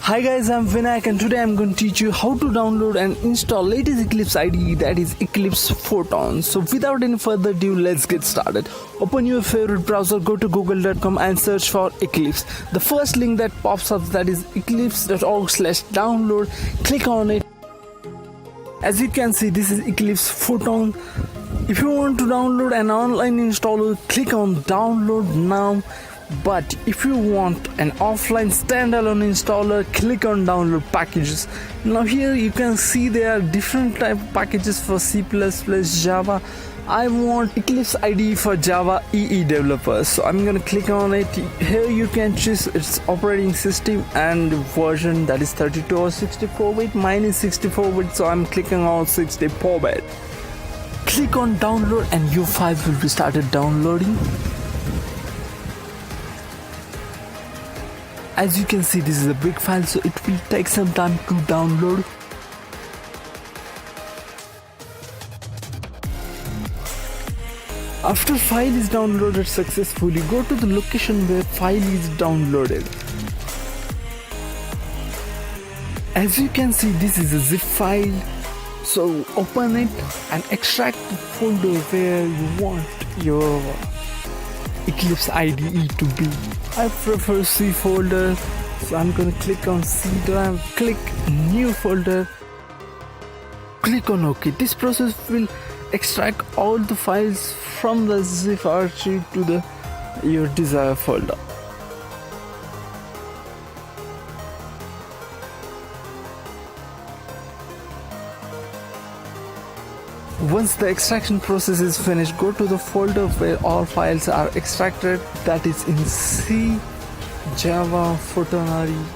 Hi guys, I'm Vinayak and today I'm going to teach you how to download and install latest Eclipse IDE, that is Eclipse Photon. So without any further ado, let's get started. Open your favorite browser, go to google.com and search for Eclipse. The first link that pops up, that is eclipse.org/download. Click on it. As you can see, this is Eclipse Photon. If you want to download an online installer, click on download now. But if you want an offline standalone installer, click on download packages. Now here you can see there are different type of packages for C++, Java. I want Eclipse IDE for Java EE developers, so I'm gonna click on it. Here you can choose its operating system and version, that is 32 or 64-bit. Mine is 64-bit, so I'm clicking on 64-bit. Click on download and your file will be started downloading. As you can see, this is a big file, so it will take some time to download. After file is downloaded successfully, go to the location where file is downloaded. As you can see, this is a zip file, so open it and extract the folder where you want your Eclipse IDE to be. I prefer C folder, so I'm gonna click on C drive, click new folder, click on OK. This process will extract all the files from the zip archive to your desired folder. Once the extraction process is finished, go to the folder where all files are extracted, that is in C, Java, Photon IDE.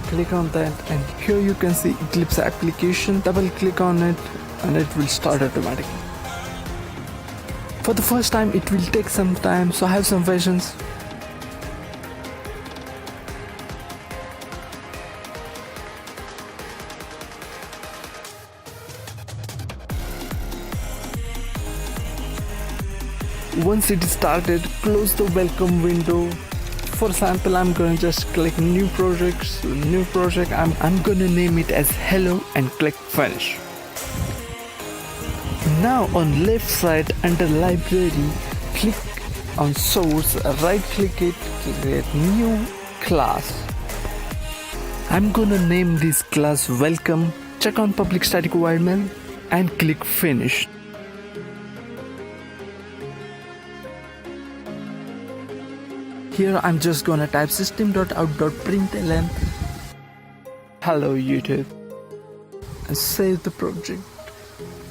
Click on that and here you can see Eclipse application. Double click on it and it will start automatically. For the first time it will take some time, so have some patience. Once it is started, close the welcome window. For example, I'm going to just click new project. I'm going to name it as hello and click finish. Now on left side under library, click on source, right click it, create new class. I'm going to name this class welcome. Check on public static void main and click finish. Here I'm just gonna type system.out.println hello YouTube and save the project.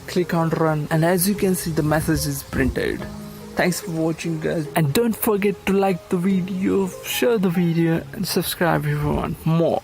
Click on run and as you can see the message is printed. Thanks for watching guys, and don't forget to like the video, share the video and subscribe if you want more.